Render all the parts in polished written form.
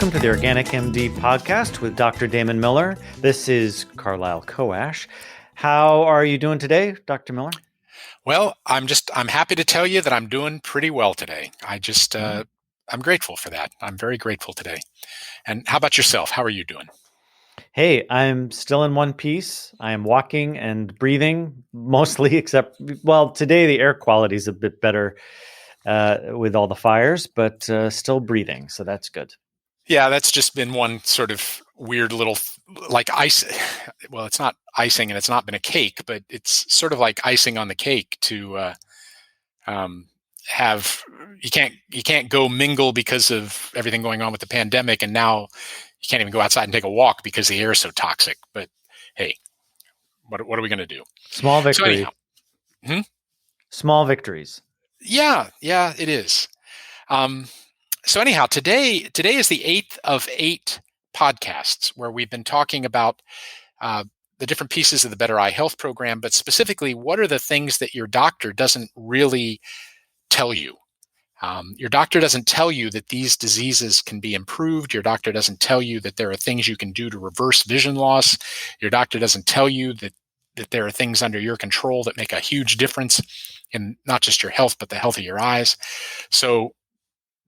Welcome to the Organic MD podcast with Dr. Damon Miller. This is Carlisle Coash. How are you doing today, Dr. Miller? Well, I'm happy to tell you that I'm doing pretty well today. I'm grateful for that. I'm very grateful today. And how about yourself? How are you doing? Hey, I'm still in one piece. I am walking and breathing mostly, except, well, today the air quality is a bit better with all the fires, but still breathing. So that's good. Yeah, that's just been one sort of weird little, like ice. Well, it's not icing and it's not been a cake, but it's sort of like icing on the cake to have, you can't go mingle because of everything going on with the pandemic. And now you can't even go outside and take a walk because the air is so toxic. But hey, what are we going to do? Small So victory. anyhow, Small victories. Yeah, it is. So anyhow, today is the 8th of 8 podcasts where we've been talking about the different pieces of the Better Eye Health program, but specifically, what are the things that your doctor doesn't really tell you? Your doctor doesn't tell you that these diseases can be improved. Your doctor doesn't tell you that there are things you can do to reverse vision loss. Your doctor doesn't tell you that there are things under your control that make a huge difference in not just your health, but the health of your eyes. So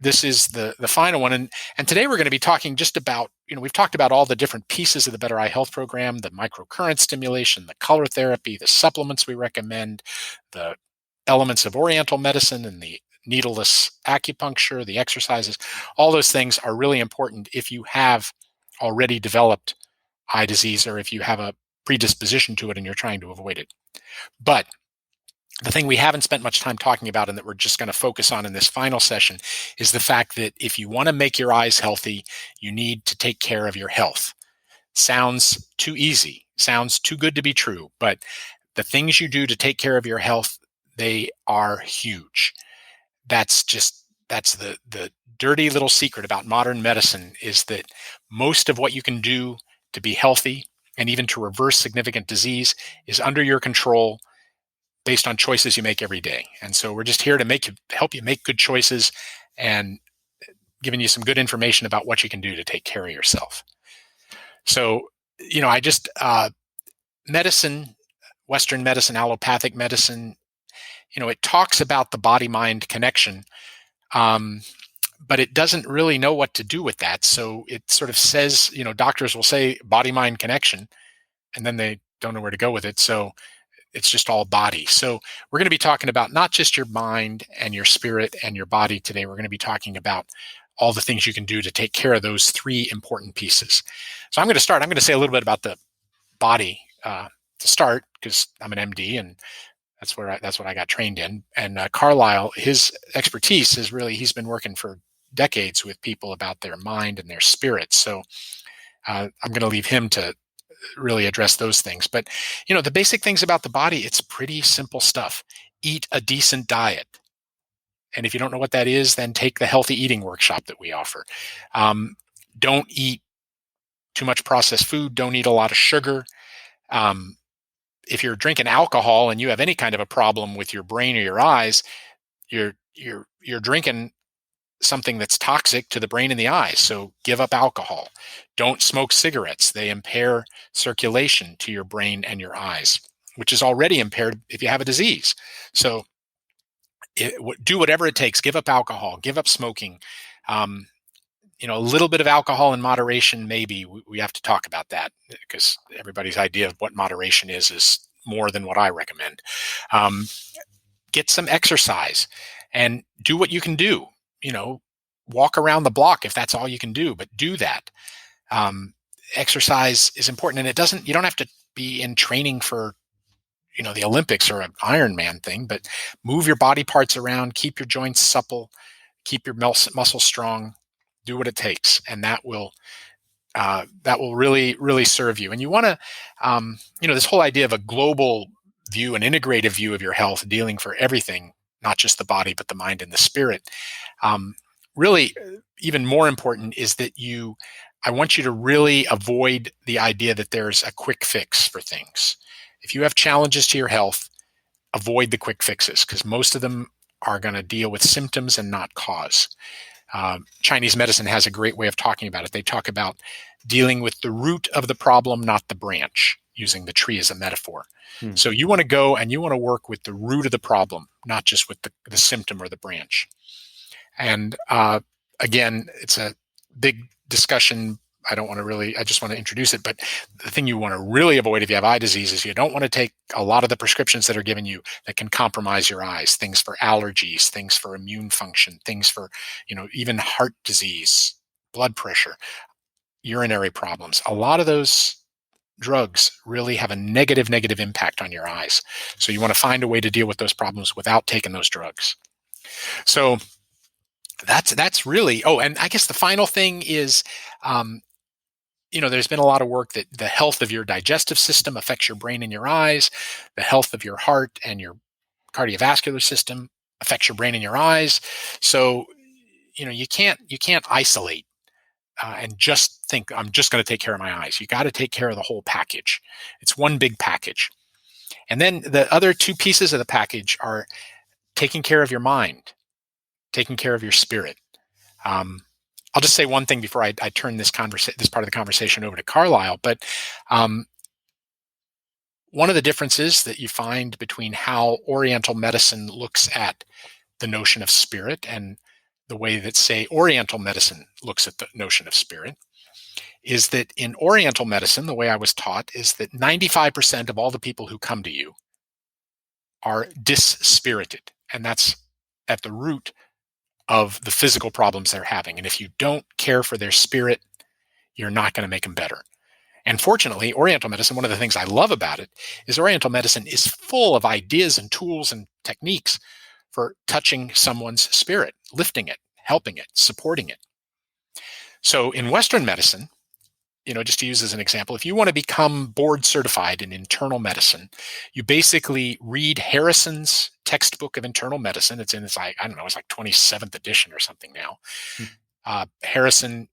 this is the final one. And today we're going to be talking just about, we've talked about all the different pieces of the Better Eye Health program, the microcurrent stimulation, the color therapy, the supplements we recommend, the elements of Oriental medicine and the needleless acupuncture, the exercises. All those things are really important if you have already developed eye disease or if you have a predisposition to it and you're trying to avoid it. But the thing we haven't spent much time talking about and that we're just going to focus on in this final session is the fact that if you want to make your eyes healthy, you need to take care of your health. Sounds too easy, sounds too good to be true, but the things you do to take care of your health, they are huge. That's the dirty little secret about modern medicine is that most of what you can do to be healthy and even to reverse significant disease is under your control based on choices you make every day. And so we're just here to help you make good choices and giving you some good information about what you can do to take care of yourself. So, medicine, Western medicine, allopathic medicine, it talks about the body-mind connection, but it doesn't really know what to do with that. So it sort of says, doctors will say body-mind connection, and then they don't know where to go with it. So it's just all body. So we're going to be talking about not just your mind and your spirit and your body today. We're going to be talking about all the things you can do to take care of those 3 important pieces. So I'm going to start. I'm going to say a little bit about the body to start because I'm an MD and that's what I got trained in. And Carlisle, his expertise is really, he's been working for decades with people about their mind and their spirit. So I'm going to leave him to really address those things. But, the basic things about the body, it's pretty simple stuff. Eat a decent diet. And if you don't know what that is, then take the healthy eating workshop that we offer. Don't eat too much processed food. Don't eat a lot of sugar. If you're drinking alcohol and you have any kind of a problem with your brain or your eyes, you're drinking something that's toxic to the brain and the eyes. So give up alcohol. Don't smoke cigarettes. They impair circulation to your brain and your eyes, which is already impaired if you have a disease. So do whatever it takes. Give up alcohol. Give up smoking. A little bit of alcohol in moderation, maybe. We have to talk about that because everybody's idea of what moderation is more than what I recommend. Get some exercise and do what you can do. Walk around the block if that's all you can do, but do that. Exercise is important, and you don't have to be in training for, the Olympics or an Ironman thing, but move your body parts around, keep your joints supple, keep your muscles strong, do what it takes. And that will really, really serve you. And you want to, this whole idea of a global view, an integrative view of your health, dealing for everything, not just the body, but the mind and the spirit. Really, even more important is that I want you to really avoid the idea that there's a quick fix for things. If you have challenges to your health, avoid the quick fixes because most of them are going to deal with symptoms and not cause. Chinese medicine has a great way of talking about it. They talk about dealing with the root of the problem, not the branch, using the tree as a metaphor. Hmm. So you want to go and you want to work with the root of the problem, not just with the symptom or the branch. And again, it's a big discussion. I just want to introduce it. But the thing you want to really avoid if you have eye disease is you don't want to take a lot of the prescriptions that are given you that can compromise your eyes, things for allergies, things for immune function, things for, even heart disease, blood pressure, urinary problems. A lot of those drugs really have a negative impact on your eyes. So you want to find a way to deal with those problems without taking those drugs. So that's really. Oh, and I guess the final thing is, there's been a lot of work that the health of your digestive system affects your brain and your eyes. The health of your heart and your cardiovascular system affects your brain and your eyes. So, you can't isolate and just think I'm just going to take care of my eyes. You got to take care of the whole package. It's one big package. And then the other two pieces of the package are taking care of your mind, taking care of your spirit. I'll just say one thing before I turn this part of the conversation over to Carlisle. But one of the differences that you find between how Oriental medicine looks at the notion of spirit and the way that, say, Oriental medicine looks at the notion of spirit is that in Oriental medicine, the way I was taught is that 95% of all the people who come to you are dispirited. And that's at the root of the physical problems they're having. And if you don't care for their spirit, you're not going to make them better. And fortunately, Oriental medicine, one of the things I love about it is Oriental medicine is full of ideas and tools and techniques for touching someone's spirit, lifting it, helping it, supporting it. So in Western medicine, just to use as an example, if you want to become board certified in internal medicine, you basically read Harrison's textbook of internal medicine. It's like 27th edition or something now. Harrison,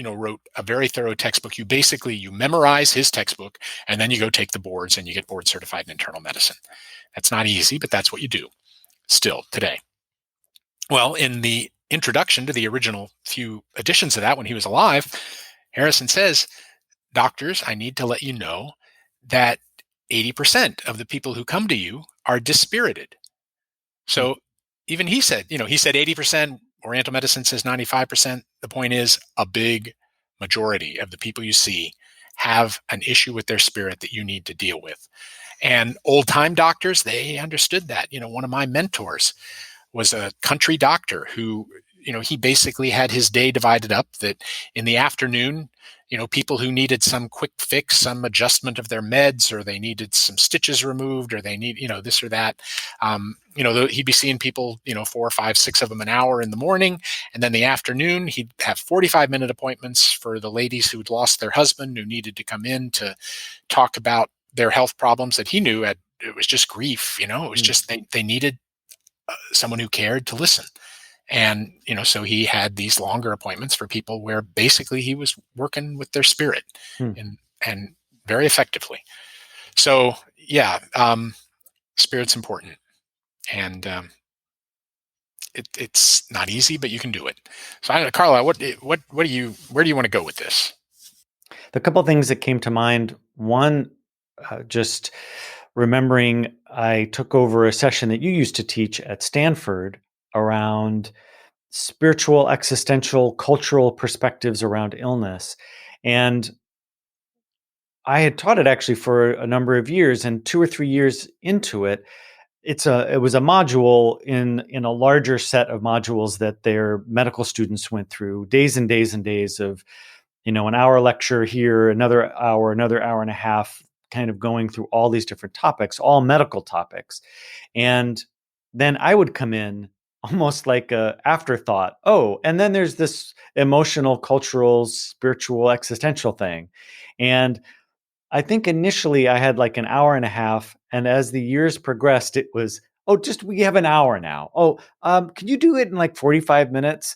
wrote a very thorough textbook. You memorize his textbook and then you go take the boards and you get board certified in internal medicine. That's not easy, but that's what you do still today. Well, in the introduction to the original few editions of that when he was alive, Harrison says, doctors, I need to let you know that 80% of the people who come to you are dispirited. So even he said 80%, Oriental medicine says 95%. The point is a big majority of the people you see have an issue with their spirit that you need to deal with. And old time doctors, they understood that. One of my mentors was a country doctor who, he basically had his day divided up that in the afternoon, people who needed some quick fix, some adjustment of their meds, or they needed some stitches removed, or they need, this or that. He'd be seeing people, 4, 5, 6 of them an hour in the morning. And then the afternoon, he'd have 45-minute appointments for the ladies who'd lost their husband, who needed to come in to talk about their health problems that he knew it was just grief. It was just, they needed someone who cared to listen. And, so he had these longer appointments for people where basically he was working with their spirit and very effectively. So, yeah, spirit's important. And it's not easy, but you can do it. So, I don't know, Carla, where do you want to go with this? The couple of things that came to mind. One, just remembering I took over a session that you used to teach at Stanford around spiritual, existential, cultural perspectives around illness. And I had taught it actually for a number of years, and 2 or 3 years into it, it was a module in a larger set of modules that their medical students went through, days and days and days of, an hour lecture here, another hour and a half, kind of going through all these different topics, all medical topics. And then I would come in almost like a afterthought. Oh, and then there's this emotional, cultural, spiritual, existential thing. And I think initially I had like an hour and a half. And as the years progressed, it was, oh, we have an hour now. Oh, can you do it in like 45 minutes?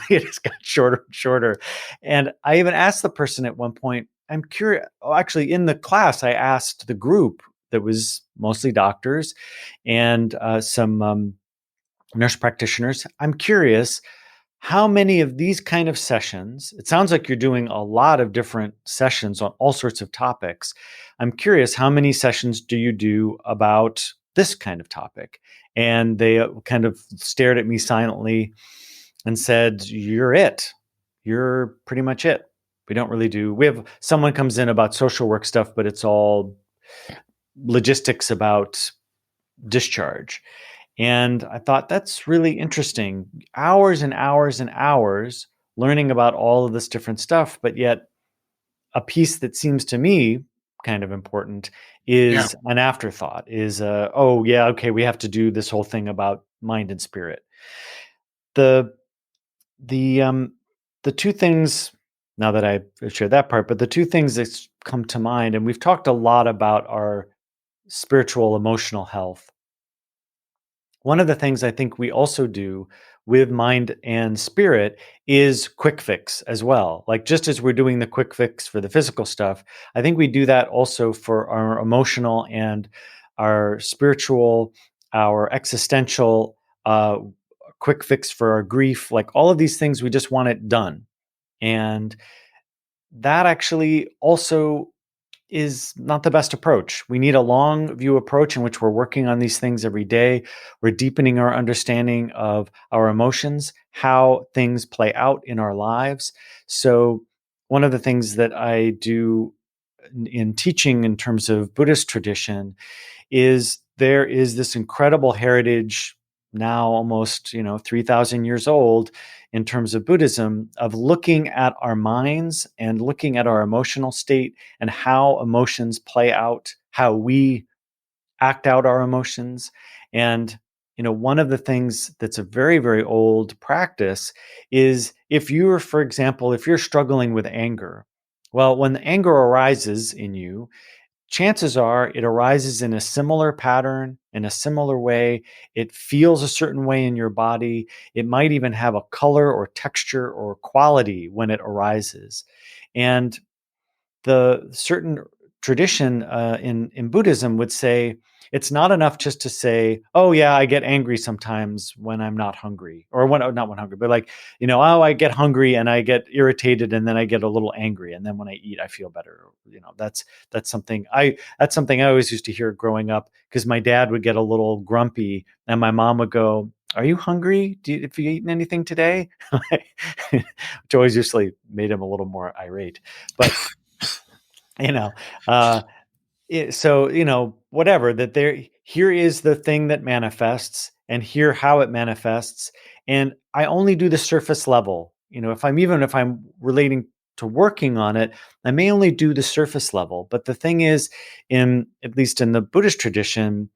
It just got shorter and shorter. And I even asked the person at one point, I'm curious. Oh, actually, in the class, I asked the group that was mostly doctors and some nurse practitioners, I'm curious, how many of these kind of sessions, it sounds like you're doing a lot of different sessions on all sorts of topics. I'm curious, how many sessions do you do about this kind of topic? And they kind of stared at me silently and said, "You're it. You're pretty much it. We don't really do, we have someone comes in about social work stuff, but it's all logistics about discharge." And I thought that's really interesting. Hours and hours and hours learning about all of this different stuff, but yet a piece that seems to me kind of important Yeah. is an afterthought, is oh yeah, okay, we have to do this whole thing about mind and spirit. The the the two things, now that I've shared that part, but the two things that come to mind, and we've talked a lot about our spiritual emotional health. One of the things I think we also do with mind and spirit is quick fix as well. Like, just as we're doing the quick fix for the physical stuff, I think we do that also for our emotional and our spiritual, our existential, quick fix for our grief. Like, all of these things, we just want it done. And that actually also is not the best approach. We need a long view approach in which we're working on these things every day. We're deepening our understanding of our emotions, how things play out in our lives. So, one of the things that I do in teaching in terms of Buddhist tradition is there is this incredible heritage, now almost 3,000 years old, in terms of Buddhism, of looking at our minds and looking at our emotional state and how emotions play out, how we act out our emotions. And one of the things that's a very, very old practice is, if you're, for example, if you're struggling with anger, well, when the anger arises in you, chances are it arises in a similar pattern, in a similar way. It feels a certain way in your body. It might even have a color or texture or quality when it arises. And the certain tradition in Buddhism would say it's not enough just to say, "Oh yeah, I get angry sometimes when I'm not hungry," or when not when hungry, but like, "Oh, I get hungry and I get irritated and then I get a little angry and then when I eat I feel better." That's something I always used to hear growing up, because my dad would get a little grumpy and my mom would go, "Are you hungry? Have you eaten anything today?" Which always usually made him a little more irate, but you know uh so whatever, that there, here is the thing that manifests and here how it manifests, and I only do the surface level. If I'm relating to working on it, I may only do the surface level. But the thing is, in at least in the Buddhist tradition,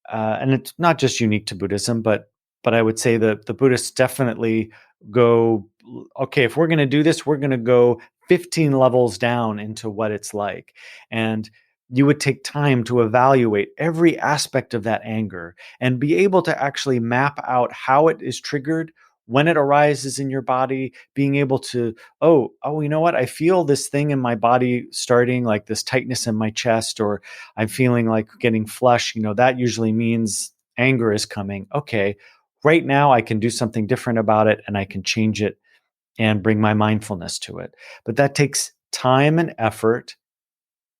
and it's not just unique to Buddhism, but I would say that the Buddhists definitely go, okay, if we're going to do this, we're going to go 15 levels down into what it's like. And you would take time to evaluate every aspect of that anger and be able to actually map out how it is triggered, when it arises in your body, being able to, you know what, I feel this thing in my body starting, like this tightness in my chest, or I'm feeling like getting flush, that usually means anger is coming. Okay, right now I can do something different about it and I can change it and bring my mindfulness to it. But that takes time and effort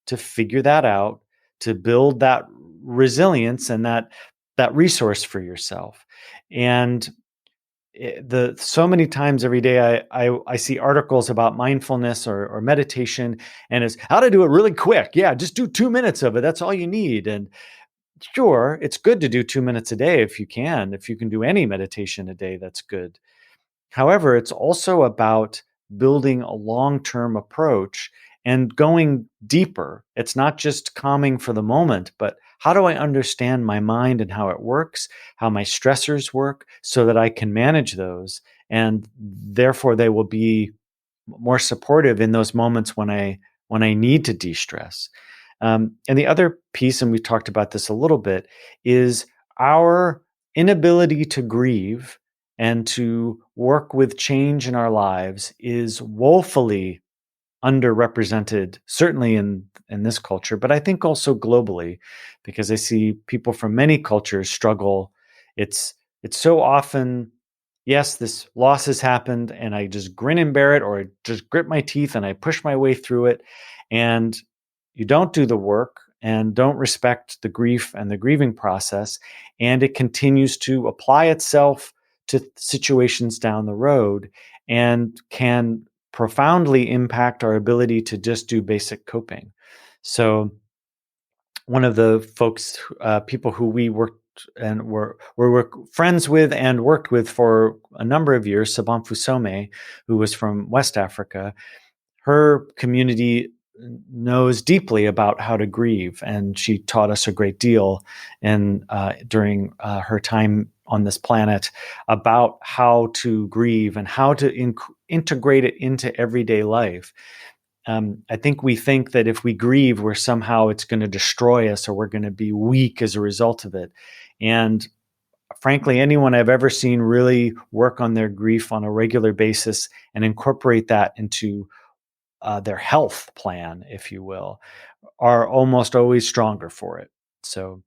to figure that out, to build that resilience and that resource for yourself. And the so many times every day I see articles about mindfulness or meditation, and it's how to do it really quick. Yeah, just do 2 minutes of it. That's all you need. And sure, it's good to do 2 minutes a day if you can. If you can do any meditation a day, that's good. However, it's also about building a long term approach and going deeper. It's not just calming for the moment, but how do I understand my mind and how it works, how my stressors work, so that I can manage those? And therefore, they will be more supportive in those moments when I need to de-stress. And the other piece, and we talked about this a little bit, is our inability to grieve and to work with change in our lives is woefully underrepresented, certainly in this culture, but I think also globally, because I see people from many cultures struggle. It's so often yes, this loss has happened, and I just grin and bear it, or I just grit my teeth and I push my way through it. And you don't do the work and don't respect the grief and the grieving process, and it continues to apply itself to situations down the road and can profoundly impact our ability to just do basic coping. So one of the people who we worked and were friends with and worked with for a number of years, Sabam Fusome, who was from West Africa, her community knows deeply about how to grieve, and she taught us a great deal during her time on this planet about how to grieve and how to integrate it into everyday life. I think we think that if we grieve, we're somehow it's going to destroy us or we're going to be weak as a result of it. And frankly, anyone I've ever seen really work on their grief on a regular basis and incorporate that into their health plan, if you will, are almost always stronger for it. So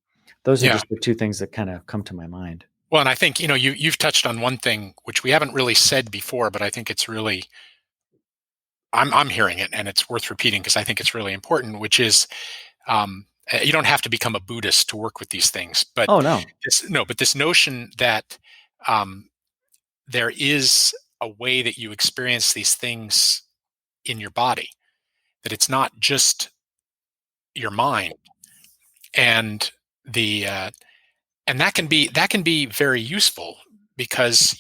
those are Yeah. just the two things that kind of come to my mind. Well, and I think, you've touched on one thing which we haven't really said before, but I think it's really, I'm hearing it, and it's worth repeating because I think it's really important, which is, you don't have to become a Buddhist to work with these things, but Oh, no. this notion that um, there is a way that you experience these things in your body, that it's not just your mind, and the and that can be very useful because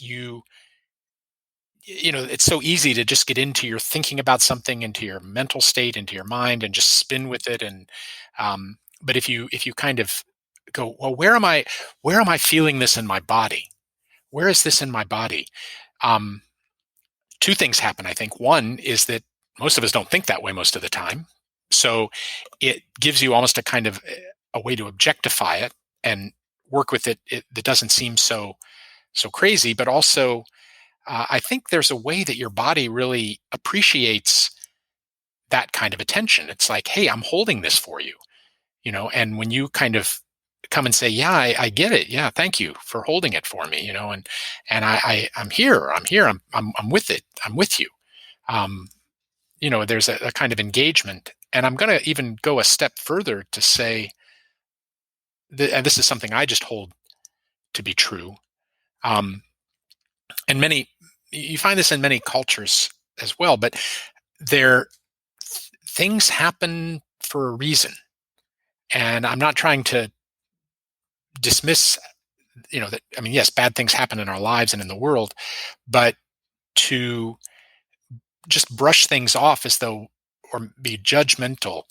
it's so easy to just get into your thinking about something, into your mental state, into your mind, and just spin with it. And but if you kind of go, well, where am I feeling this in my body? Where is this in my body? um, Two things happen, I think. One is that most of us don't think that way most of the time, so it gives you almost a kind of a way to objectify it and work with it that doesn't seem so crazy. But also, I think there's a way that your body really appreciates that kind of attention. It's like, hey, I'm holding this for you, and when you kind of come and say, yeah, I get it. Yeah, thank you for holding it for me, and I'm here. I'm with it. I'm with you. Um, there's a kind of engagement. And I'm going to even go a step further to say that, and this is something I just hold to be true. Um, and you find this in many cultures as well, but there things happen for a reason. And I'm not trying to dismiss, that, I mean, yes, bad things happen in our lives and in the world, but to just brush things off as though, or be judgmental,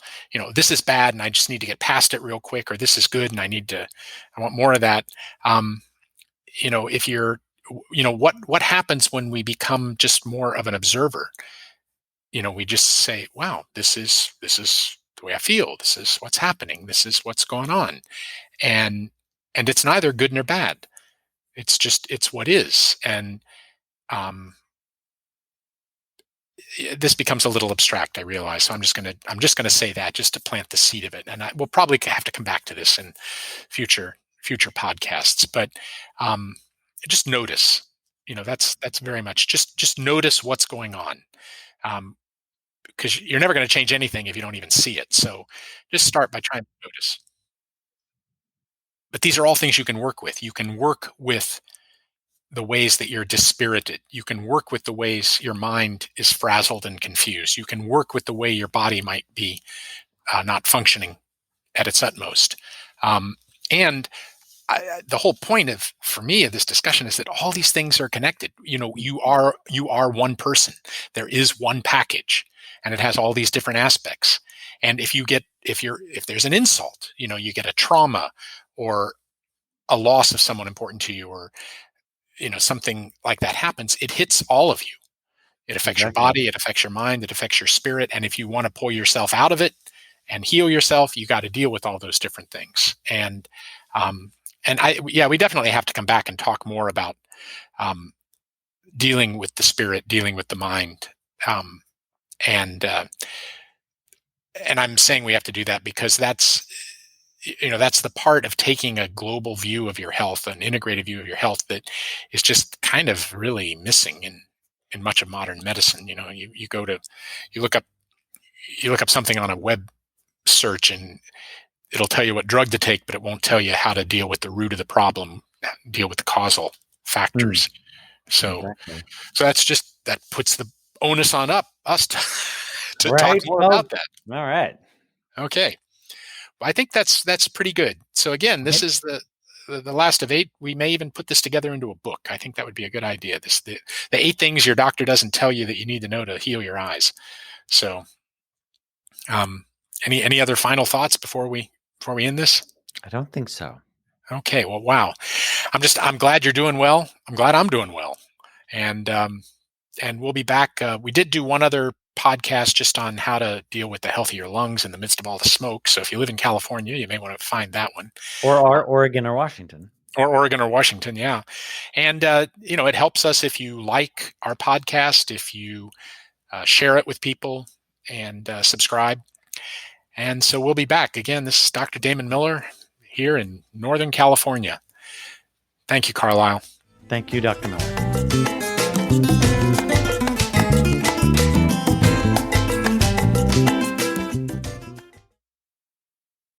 this is bad and I just need to get past it real quick, or this is good and I want more of that. Um, if you're, what happens when we become just more of an observer? We just say, wow, this is the way I feel. This is what's happening. This is what's going on. And, and it's neither good nor bad. It's what is. And, um, this becomes a little abstract, I realize. So I'm just gonna say that just to plant the seed of it, and we'll probably have to come back to this in future podcasts. But um, just notice, that's very much just notice what's going on, because you're never going to change anything if you don't even see it. So just start by trying to notice. But these are all things you can work with. You can work with the ways that you're dispirited. You can work with the ways your mind is frazzled and confused. You can work with the way your body might be not functioning at its utmost. Um, and the whole point for me, of this discussion is that all these things are connected. You are one person. There is one package, and it has all these different aspects. And if there's an insult, you get a trauma or a loss of someone important to you, or something like that happens, it hits all of you. It affects your Exactly. body, it affects your mind, it affects your spirit. And if you want to pull yourself out of it and heal yourself, you got to deal with all those different things. Um, yeah, we definitely have to come back and talk more about um, dealing with the spirit, dealing with the mind, um, and and I'm saying we have to do that because that's the part of taking a global view of your health, an integrated view of your health, that is just kind of really missing in much of modern medicine. You look up something on a web search, and it'll tell you what drug to take, but it won't tell you how to deal with the root of the problem, deal with the causal factors. So, Exactly. that puts the onus on us to talk Right. more Well, about that. all right. Okay. I think that's pretty good. So again, this Right. is the last of 8. We may even put this together into a book. I think that would be a good idea. The 8 things your doctor doesn't tell you that you need to know to heal your eyes. So, any other final thoughts before we end this? I don't think so. Okay. Well, wow. I'm glad you're doing well. I'm glad I'm doing well. And we'll be back. We did do one other podcast just on how to deal with the health of your lungs in the midst of all the smoke. So if you live in California, you may want to find that one. Or Oregon or Washington. Or Oregon or Washington, yeah. And, it helps us if you like our podcast, if you share it with people, and subscribe. And so we'll be back. Again, this is Dr. Damon Miller here in Northern California. Thank you, Carlisle. Thank you, Dr. Miller.